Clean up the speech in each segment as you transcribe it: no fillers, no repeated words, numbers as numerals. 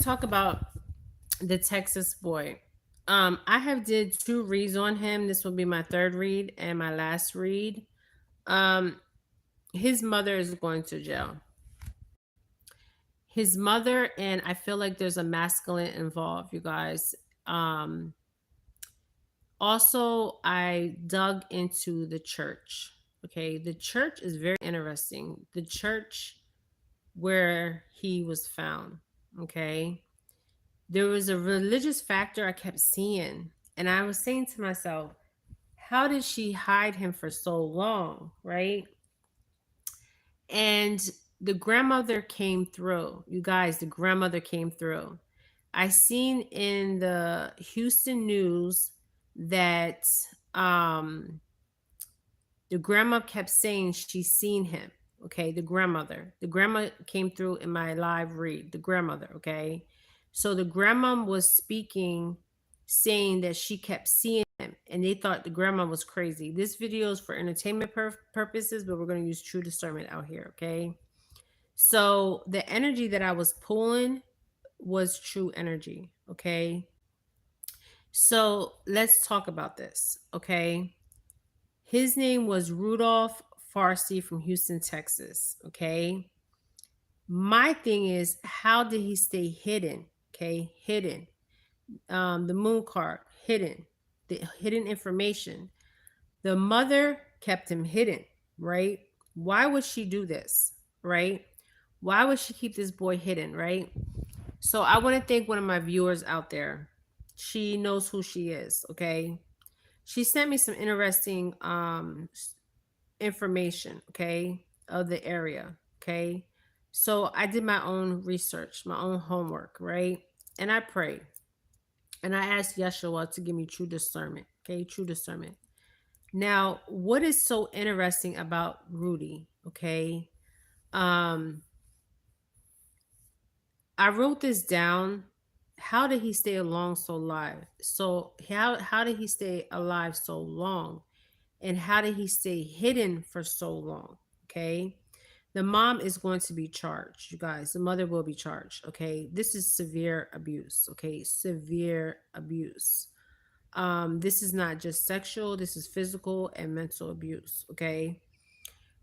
Talk about the Texas boy. I have did two reads on him. This will be my third read and my last read. Um, his mother is going to jail. His mother, and I feel like there's a masculine involved, you guys. Um, Also, I dug into the church. Okay, the church is very interesting. The church where he was found. Okay, there was a religious factor I kept seeing, and I was saying to myself, how did she hide him for so long, right? And the grandmother came through. You guys, the grandmother came through. I seen in the Houston news that um the grandma kept saying she's seen him. Okay, the grandmother. The grandma came through in my live read. The grandmother, okay? So the grandma was speaking, saying that she kept seeing him, and they thought the grandma was crazy. This video is for entertainment purposes, but we're going to use true discernment out here, okay? So the energy that I was pulling was true energy, okay? So let's talk about this, okay? His name was Rudolph Farsi from Houston, Texas. Okay. My thing is, how did he stay hidden? Okay. Hidden. The moon card, hidden. The hidden information. The mother kept him hidden, right? Why would she do this, right? Why would she keep this boy hidden, right? So I want to thank one of my viewers out there. She knows who she is, okay? She sent me some interesting information, okay, of the area, okay? So I did my own research, my own homework, right? And I prayed. And I asked Yeshua to give me true discernment, okay? True discernment. Now, what is so interesting about Rudy, okay? Um, I wrote this down. How did he stay along so alive? So how did he stay alive so long? And how did he stay hidden for so long? Okay. The mom is going to be charged, you guys. The mother will be charged. Okay. This is severe abuse. Okay. Severe abuse. This is not just sexual, this is physical and mental abuse. Okay.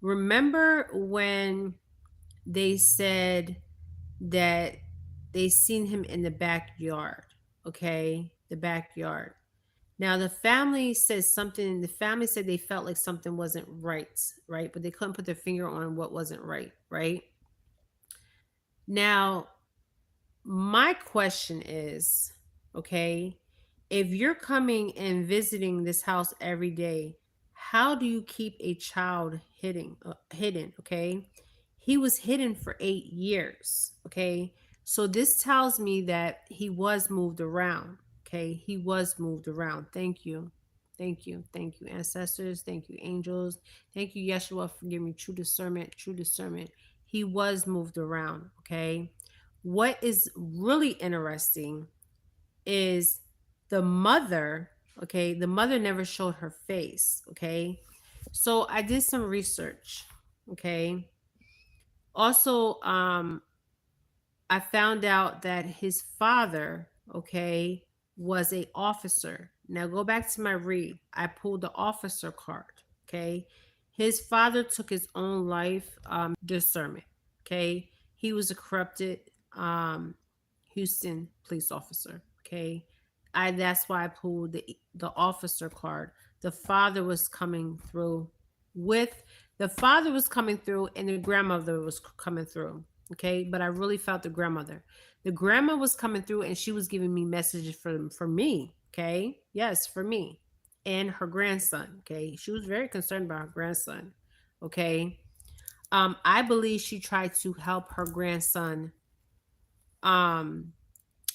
Remember when they said that they seen him in the backyard? Okay. The backyard. Now the family says something. The family said they felt like something wasn't right, right? But they couldn't put their finger on what wasn't right, right? Now, my question is, okay, if you're coming and visiting this house every day, how do you keep a child hidden? Okay, he was hidden for 8 years. Okay, so this tells me that he was moved around. Okay, he was moved around. Thank you. Thank you. Thank you, ancestors. Thank you, angels. Thank you, Yeshua, for giving me true discernment. True discernment. He was moved around. Okay. What is really interesting is the mother, okay? The mother never showed her face, okay? So I did some research, okay? Also, I found out that his father, okay, was a officer. Now go back to my read. I pulled the officer card, okay? His father took his own life, discernment, okay? He was a corrupted Houston police officer, okay? I That's why I pulled the officer card. The father was coming through with the father was coming through and the grandmother was coming through. Okay, but I really felt the grandmother. The grandma was coming through and she was giving me messages for me. Okay, yes, for me and her grandson. Okay, she was very concerned about her grandson. Okay, I believe she tried to help her grandson. Um,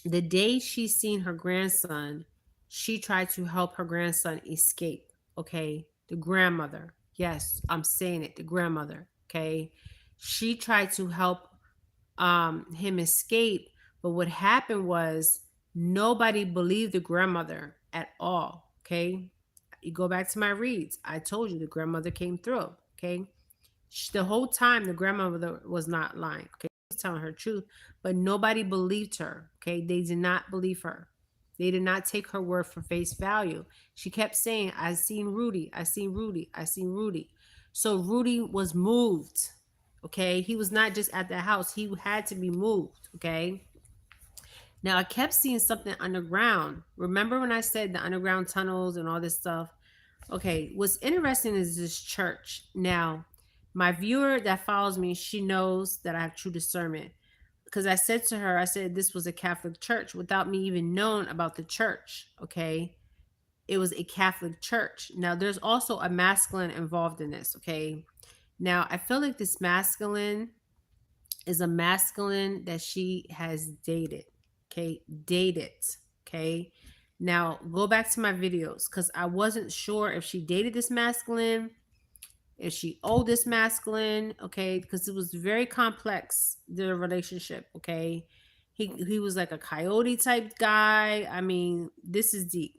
the day she seen her grandson, she tried to help her grandson escape. Okay, the grandmother. Yes, I'm saying it. The grandmother. Okay, she tried to help him escape. But what happened was nobody believed the grandmother at all. Okay. You go back to my reads. I told you the grandmother came through. Okay. The whole time the grandmother was not lying. Okay. telling her truth, but nobody believed her. Okay, they did not believe her. They did not take her word for face value. She kept saying, I seen Rudy, I seen Rudy, I seen Rudy. So Rudy was moved. Okay, he was not just at the house, he had to be moved. Okay, now I kept seeing something underground. Remember when I said the underground tunnels and all this stuff? Okay, what's interesting is this church. Now, my viewer that follows me, she knows that I have true discernment. Because I said to her, I said this was a Catholic church without me even knowing about the church. Okay. It was a Catholic church. Now, there's also a masculine involved in this. Okay. Now, I feel like this masculine is a masculine that she has dated. Okay. Dated. Okay. Now, go back to my videos because I wasn't sure if she dated this masculine, if she owed this masculine, okay, because it was very complex, the relationship, okay. He was like a coyote type guy. I mean, this is deep.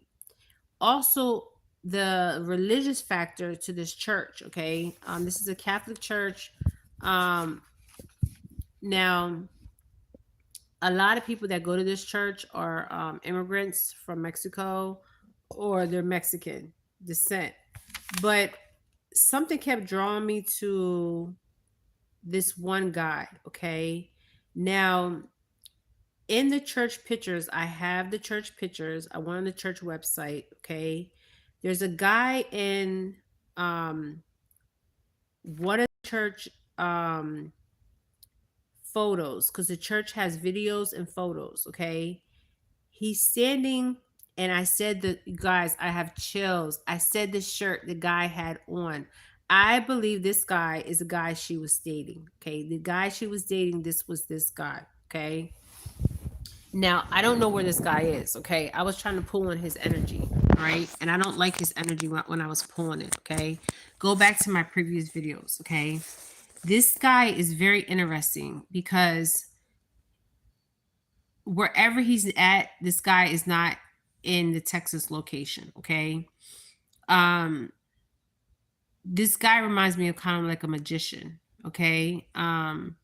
Also, the religious factor to this church, okay. This is a Catholic church. Now, a lot of people that go to this church are immigrants from Mexico or they're Mexican descent. But something kept drawing me to this one guy, okay? Now, in the church pictures, I have the church pictures. I went on the church website, okay? There's a guy in one of the church photos, because the church has videos and photos, okay? He's standing, and I said that, you guys, I have chills. I said the shirt the guy had on. I believe this guy is the guy she was dating. Okay. The guy she was dating, this was this guy. Okay. Now, I don't know where this guy is. Okay. I was trying to pull on his energy. Right. And I don't like his energy when I was pulling it. Okay. Go back to my previous videos. Okay. This guy is very interesting because wherever he's at, this guy is not in the Texas location. Okay. This guy reminds me of kind of like a magician. Okay. And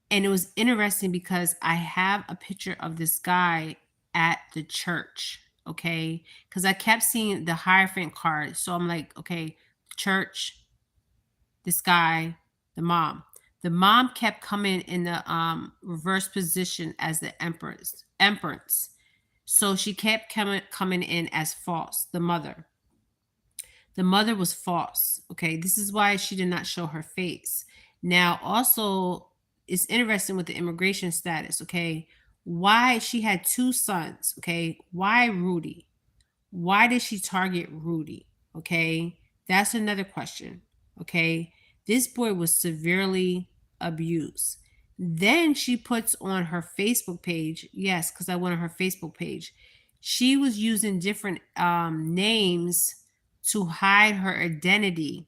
it was interesting because I have a picture of this guy at the church. Okay. Because I kept seeing the Hierophant card. So I'm like, okay, church, this guy, the mom. The mom kept coming in the reverse position as the empress. So she kept coming in as false, the mother. The mother was false. Okay. This is why she did not show her face. Now, also, it's interesting with the immigration status. Okay. Why she had two sons. Okay. Why Rudy? Why did she target Rudy? Okay. That's another question. Okay. This boy was severely abused. Then she puts on her Facebook page. Yes, because I went on her Facebook page. She was using different names to hide her identity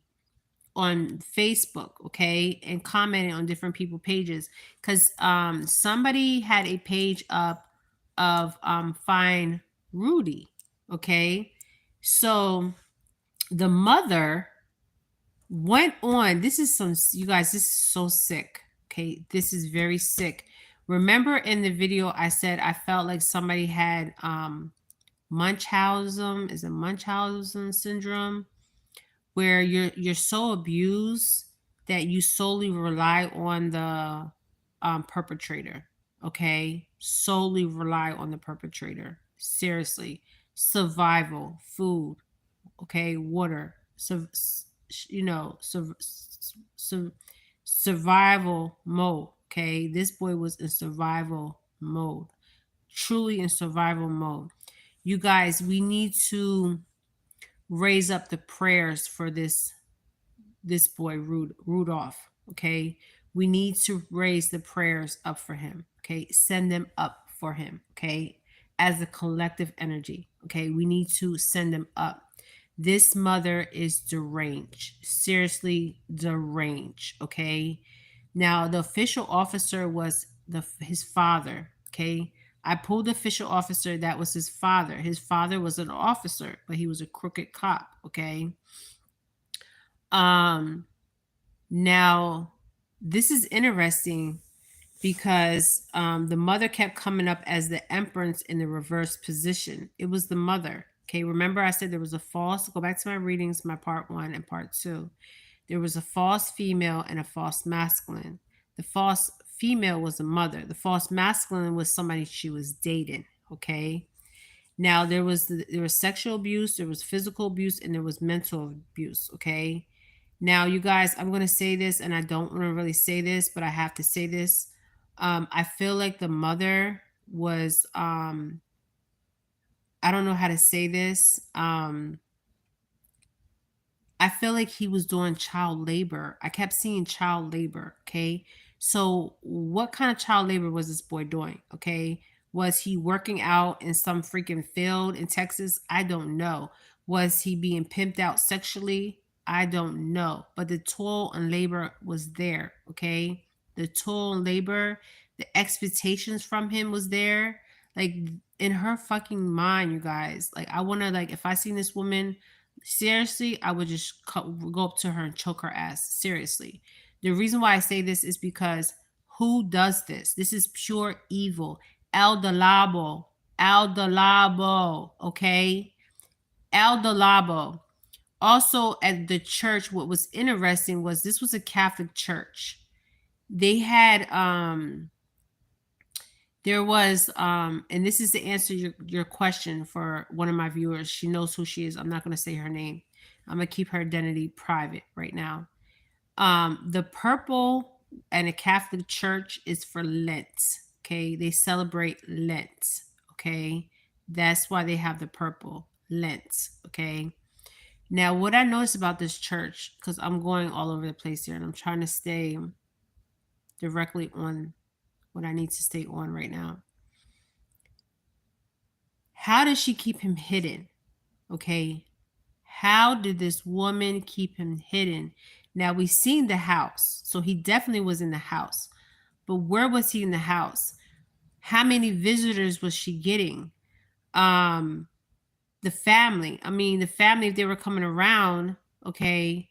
on Facebook, okay, and commenting on different people pages because somebody had a page up of find Rudy, okay. So the mother went on. This is some, you guys, this is so sick. Okay, this is very sick. Remember in the video I said I felt like somebody had Munchausen, is it Munchausen syndrome, where you're so abused that you solely rely on the perpetrator. Okay, solely rely on the perpetrator. Seriously, survival, food, okay, water, so you know, survival mode. Okay, this boy was in survival mode, truly in survival mode. You guys, we need to raise up the prayers for this boy Rudolph. Okay, we need to raise the prayers up for him. Okay, send them up for him. Okay, as a collective energy. Okay, we need to send them up. This mother is deranged, seriously deranged. Okay, now the official officer was his father. Okay, I pulled the official officer. That was his father. His father was an officer, but he was a crooked cop. Okay. Now This is interesting because the mother kept coming up as the empress in the reverse position. It was the mother. Okay, remember I said there was a false, go back to my readings, my part one and part two. There was a false female and a false masculine. The false female was a mother. The false masculine was somebody she was dating. Okay. Now there was sexual abuse, there was physical abuse, and there was mental abuse. Okay. Now, you guys, I'm gonna say this, and I don't want to really say this, but I have to say this. I feel like the mother was I don't know how to say this. I feel like he was doing child labor. I kept seeing child labor. Okay. So, what kind of child labor was this boy doing? Okay. Was he working out in some freaking field in Texas? I don't know. Was he being pimped out sexually? I don't know. But the toil and labor was there. Okay. The toil and labor, the expectations from him was there. Like, in her fucking mind, you guys. Like, I want to, like, if I seen this woman, seriously, I would just go up to her and choke her ass. Seriously. The reason why I say this is because who does this? This is pure evil. El Dalabo. El Dalabo. Okay? El Dalabo. Also, at the church, what was interesting was this was a Catholic church. They had there was and this is to answer your question for one of my viewers. She knows who she is. I'm not going to say her name. I'm going to keep her identity private right now. The purple and a Catholic church is for Lent. Okay, they celebrate Lent. Okay, that's why they have the purple, Lent. Okay. Now, what I noticed about this church, because I'm going all over the place here and I'm trying to stay directly on what I need to stay on right now. How does she keep him hidden? Okay. How did this woman keep him hidden? Now we seen the house. So he definitely was in the house. But where was he in the house? How many visitors was she getting? Um the family. I mean, the family, if they were coming around, okay,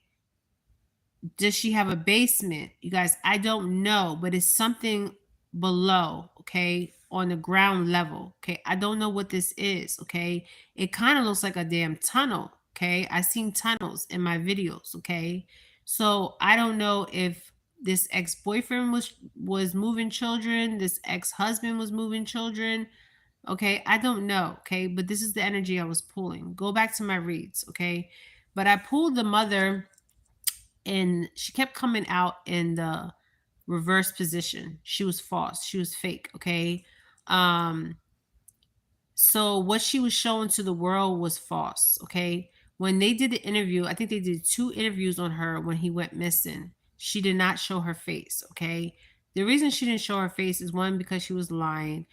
does she have a basement? You guys, I don't know, but it's something below, okay, on the ground level. Okay. I don't know what this is. Okay. It kind of looks like a damn tunnel. Okay. I seen tunnels in my videos. Okay. So I don't know if this ex-boyfriend was moving children, this ex-husband was moving children. Okay. I don't know. Okay. But this is the energy I was pulling. Go back to my reads. Okay. But I pulled the mother and she kept coming out in the reverse position. She was false. She was fake. Okay. Um, so what she was showing to the world was false. Okay. When they did the interview, I think they did 2 interviews on her when he went missing. She did not show her face. Okay. The reason she didn't show her face is one, because she was lying.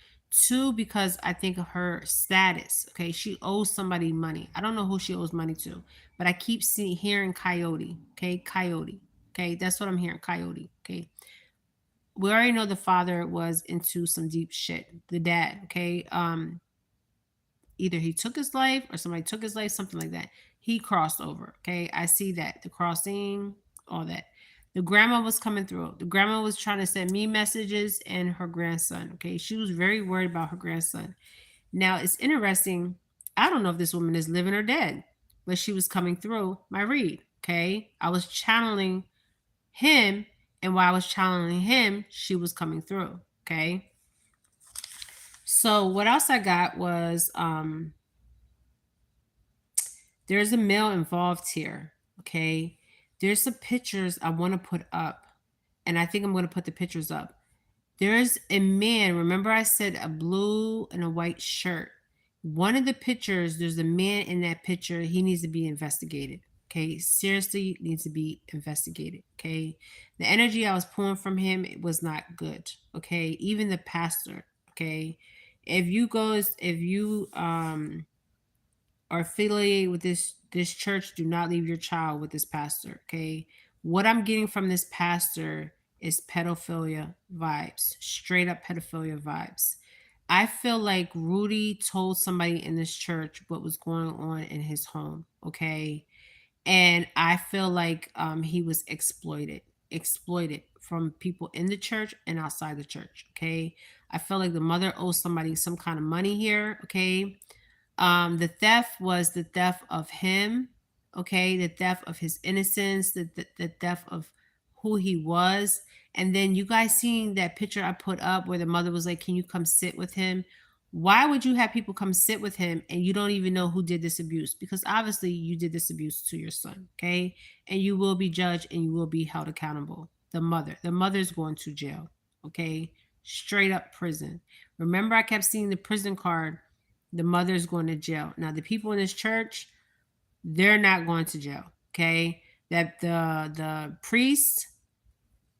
Two, because I think of her status. Okay. She owes somebody money. I don't know who she owes money to, but I keep hearing Coyote. Okay. Coyote. Okay. That's what I'm hearing. Coyote. Okay. We already know the father was into some deep shit. The dad. Okay. Either he took his life or somebody took his life, something like that. He crossed over. Okay. I see that. The crossing, all that. The grandma was coming through. The grandma was trying to send me messages and her grandson. Okay. She was very worried about her grandson. Now it's interesting. I don't know if this woman is living or dead, but she was coming through my read. Okay. I was channeling him, and while I was channeling him, she was coming through. Okay. So what else I got was there's a male involved here. Okay. There's some pictures I want to put up, and I think I'm going to put the pictures up. There's a man. Remember, I said a blue and a white shirt. One of the pictures, there's a man in that picture. He needs to be investigated. Okay. Seriously, needs to be investigated. Okay. The energy I was pulling from him, it was not good. Okay. Even the pastor. Okay. If you are affiliated with this church, do not leave your child with this pastor. Okay. What I'm getting from this pastor is pedophilia vibes, straight up pedophilia vibes. I feel like Rudy told somebody in this church what was going on in his home. Okay. And I feel like he was exploited from people in the church and outside the church. Okay. I feel like the mother owes somebody some kind of money here. Okay. The theft was the theft of him, okay, the theft of his innocence, the theft of who he was. And then you guys seeing that picture I put up where the mother was like, can you come sit with him? Why would you have people come sit with him and you don't even know who did this abuse? Because obviously you did this abuse to your son, okay? And you will be judged and you will be held accountable. The mother's going to jail, okay? Straight up prison. Remember, I kept seeing the prison card. The mother's going to jail. Now, the people in this church, they're not going to jail. Okay. That the priest,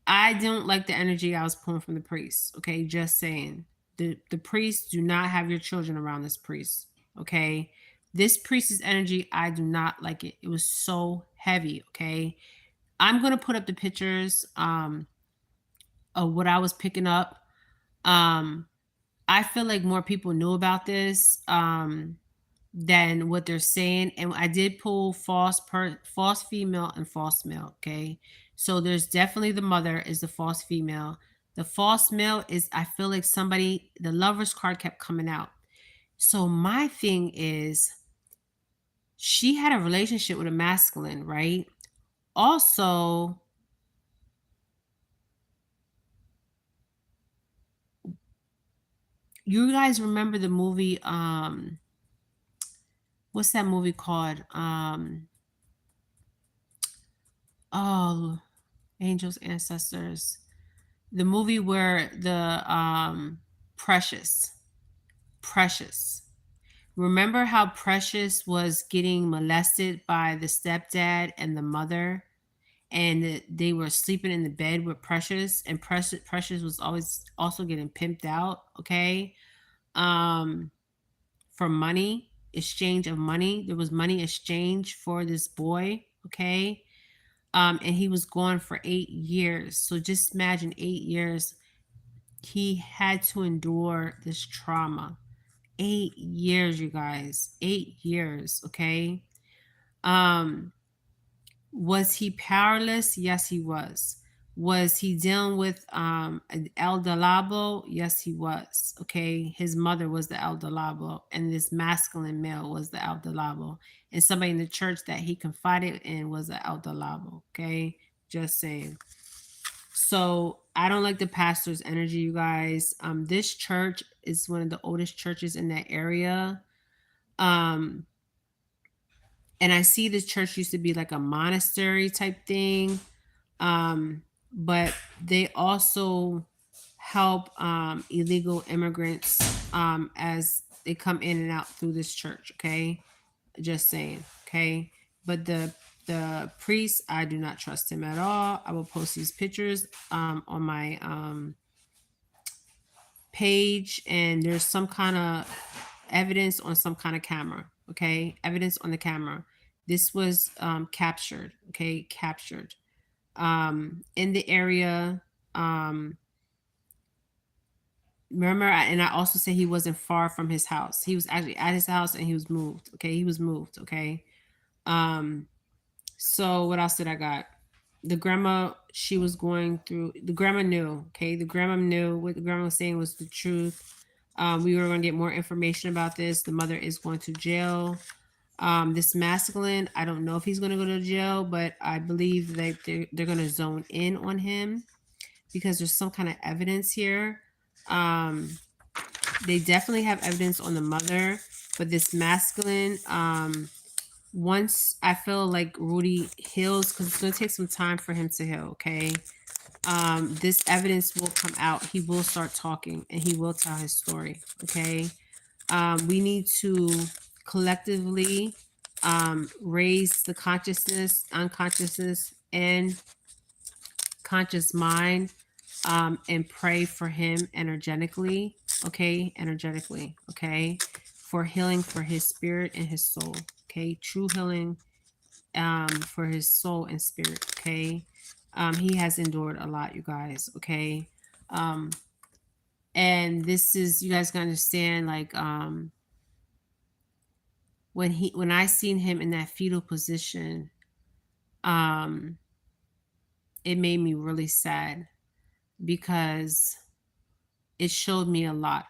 I don't like the energy I was pulling from the priest. Okay, just saying. The priests, do not have your children around this priest. Okay. This priest's energy, I do not like it. It was so heavy. Okay. I'm gonna put up the pictures of what I was picking up. Um, I feel like more people knew about this than what they're saying. And I did pull false female and false male. Okay. So there's definitely the mother is the false female. The false male is, I feel like somebody, the lover's card kept coming out. So my thing is, she had a relationship with a masculine, right? Also, you guys remember the movie, what's that movie called? Oh, Angels, Ancestors. The movie where the Precious. Remember how Precious was getting molested by the stepdad and the mother, and they were sleeping in the bed with Precious, and Precious was always also getting pimped out, okay? Um, for money, exchange of money. There was money exchange for this boy, okay? And he was gone for 8 years. So just imagine 8 years. He had to endure this trauma. 8 years, you guys. 8 years, okay? Um, was he powerless? Yes, he was. Was he dealing with an El Dalabo? Yes, he was. Okay. His mother was the El Dalabo, and this masculine male was the El Dalabo. And somebody in the church that he confided in was the El Dalabo. Okay. Just saying. So I don't like the pastor's energy, you guys. This church is one of the oldest churches in that area. Um, and I see this church used to be like a monastery type thing. But they also help illegal immigrants as they come in and out through this church. Okay, just saying. Okay, but the priest, I do not trust him at all. I will post these pictures on my page, and there's some kind of evidence on some kind of camera. Okay, evidence on the camera. This was captured. Okay, captured in the area. Um, remember, and I also said he wasn't far from his house. He was actually at his house and he was moved. Okay, he was moved. Okay. Um, so what else did I got? The grandma, she was going through. The grandma knew. Okay, the grandma knew what the grandma was saying was the truth. We were going to get more information about this. The mother is going to jail. This masculine, I don't know if he's going to go to jail, but I believe that they're going to zone in on him because there's some kind of evidence here. They definitely have evidence on the mother, but this masculine, once I feel like Rudy heals, because it's going to take some time for him to heal, okay? This evidence will come out. He will start talking and he will tell his story, okay? We need to collectively raise the consciousness, unconsciousness, and conscious mind and pray for him energetically, okay? Energetically, okay? For healing for his spirit and his soul, okay? True healing for his soul and spirit, okay? He has endured a lot, you guys, okay? And this is, you guys can understand, like, when I seen him in that fetal position, um, it made me really sad. because it showed me a lot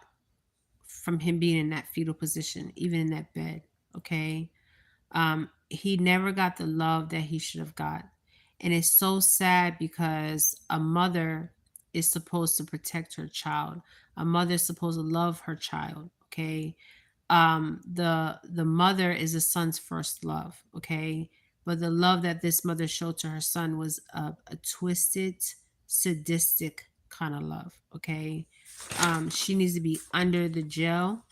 from him being in that fetal position, even in that bed. Okay. He never got the love that he should have got. And it's so sad because a mother is supposed to protect her child. A mother is supposed to love her child. Okay. The mother is a son's first love. Okay. But the love that this mother showed to her son was a twisted, sadistic kind of love. Okay. She needs to be under the jail.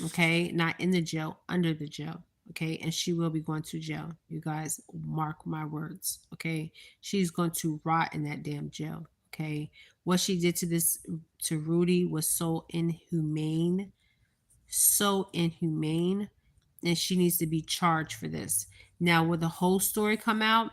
Okay, not in the jail, under the jail. Okay, and she will be going to jail. You guys mark my words. Okay, she's going to rot in that damn jail. Okay, what she did to Rudy was so inhumane, so inhumane, and she needs to be charged for this. Now, will the whole story come out?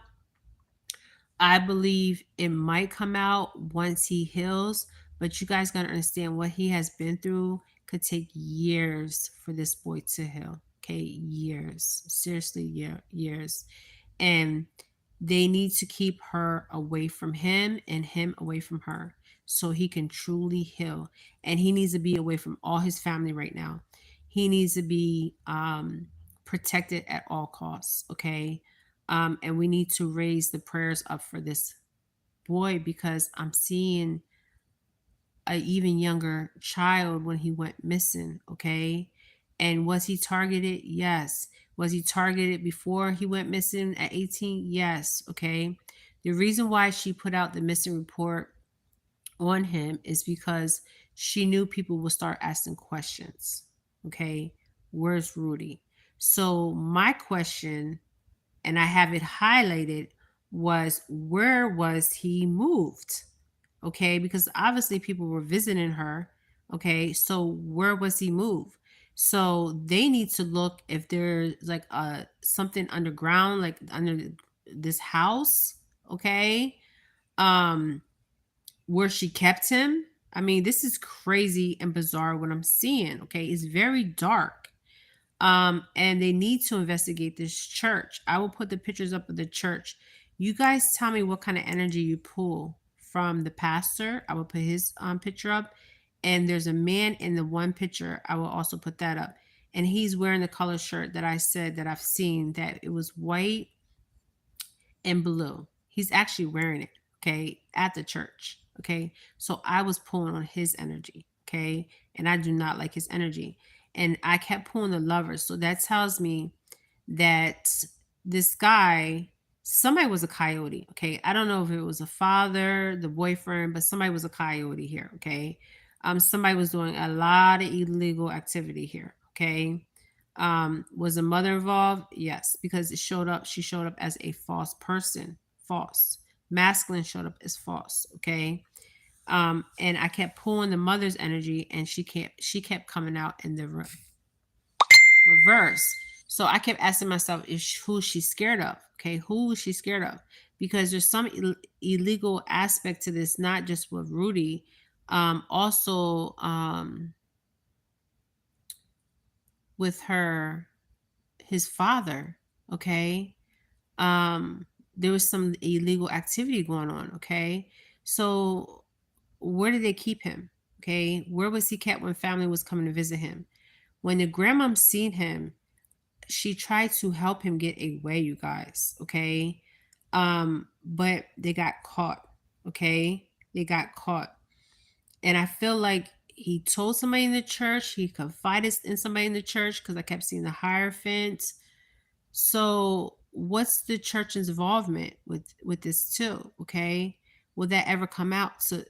I believe it might come out once he heals, but you guys got to understand what he has been through could take years for this boy to heal. Okay, years. Seriously, years. And they need to keep her away from him and him away from her so he can truly heal. And he needs to be away from all his family right now. He needs to be protected at all costs. Okay, and we need to raise the prayers up for this boy because I'm seeing a even younger child when he went missing. Okay, and was he targeted? Yes. Was he targeted before he went missing at 18? Yes. Okay, the reason why she put out the missing report on him is because she knew people would start asking questions. Okay, where's Rudy? So my question, and I have it highlighted, was where was he moved? Okay, because obviously people were visiting her. Okay, so where was he moved? So they need to look if there's like something underground, like under this house. Okay, um, where she kept him. I mean, this is crazy and bizarre what I'm seeing. Okay, it's very dark, and they need to investigate this church. I will put the pictures up of the church. You guys tell me what kind of energy you pull from the pastor. I will put his picture up, and there's a man in the one picture. I will also put that up, and he's wearing the color shirt that I said that I've seen, that it was white and blue. He's actually wearing it, okay, at the church. Okay, so I was pulling on his energy. Okay, and I do not like his energy, and I kept pulling the lovers. So that tells me that this guy, somebody was a coyote. Okay, I don't know if it was a father, the boyfriend, but somebody was a coyote here. Okay, somebody was doing a lot of illegal activity here. Okay, was the mother involved? Yes, because it showed up. She showed up as a false person. False. Masculine showed up as false. Okay. And I kept pulling the mother's energy, and she kept coming out in the reverse. So I kept asking myself, is who she's scared of? Okay, who is she scared of? Because there's some illegal aspect to this, not just with Rudy, also with his father. Okay, there was some illegal activity going on. Okay, so where did they keep him? Okay, where was he kept when family was coming to visit him? When the grandmom seen him, she tried to help him get away, you guys. Okay, but they got caught. Okay, they got caught, and I feel like he told somebody in the church. He confided in somebody in the church because I kept seeing the Hierophant. So, what's the church's involvement with this too? Okay, will that ever come out to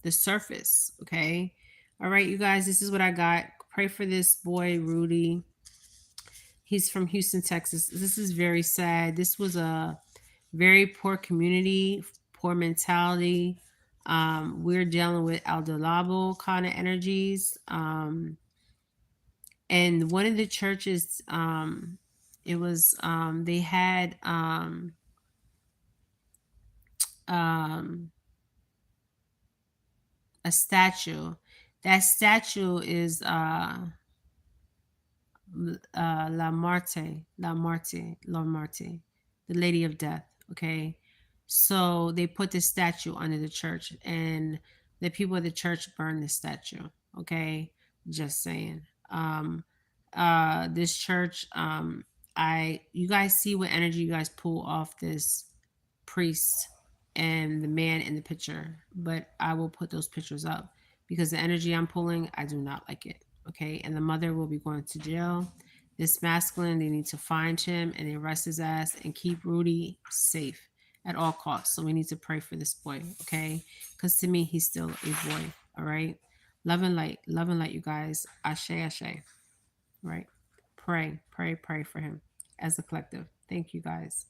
the surface? Okay, all right, you guys, this is what I got. Pray for this boy Rudy. He's from Houston, Texas. This is very sad. This was a very poor community, poor mentality. We're dealing with El Delabo kind of energies. And one of the churches, it was they had um a statue. That statue is La Marte, La Marte, La Marte, the Lady of Death. Okay, So they put this statue under the church, and the people of the church burned the statue. Okay, just saying. This church, you guys see what energy you guys pull off this priest and the man in the picture, but I will put those pictures up because the energy I'm pulling, I do not like it. Okay, and the mother will be going to jail. This masculine, they need to find him and arrest his ass and keep Rudy safe at all costs. So we need to pray for this boy, okay? Because to me, he's still a boy, all right? Love and light, you guys. Ashe, ashe, right? Pray, pray, pray for him as a collective. Thank you, guys.